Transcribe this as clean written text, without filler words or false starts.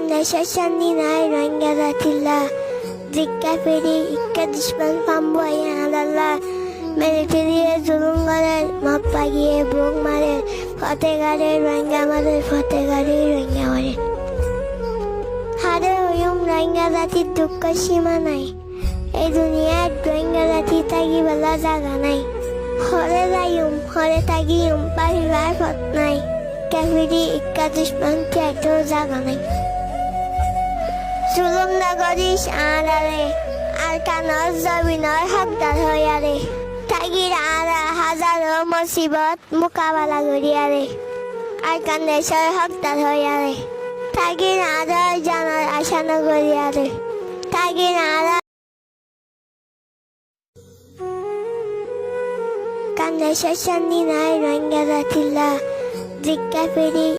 দেশের শান্তি নাই রোহিঙ্গা জাতিল্লা জিক্কা ফেরি ইক্কা দুশ্মন পাম্বু আল্লাহ মিলিটারিয়ে জুলুম করে মাপ্পা গিয়ে বুক মারে ফতেগারে রোহিঙ্গা মারে ফতেগারে রোহিঙ্গা মারে হারে হইম রোহিঙ্গা জাতির দুঃখ সীমা নাই এই দুনিয়ার রোহিঙ্গা জাতি থাকি বেলা জায়গা নাই হরে যাইম হরে থাকিম পারিবার পথ নাই কাফিরি ইক্কা দুশ্মন ত্যাগেও জায়গা নাই জুলুম না করিস আড়ারে আর কানর জমিনের হকদার হইয়ারে তাগির আড়া হাজারো মুসিবত মোকাবেলা করিয়ারে আর কান দেশের হকদার হইয়ারে তাগির আড়া জানার আশা ন করিয়ারে তাগির আড়া কান দেশের শান্তি নাই রোহিঙ্গা জাতিল্লা জিক্কা ফেরি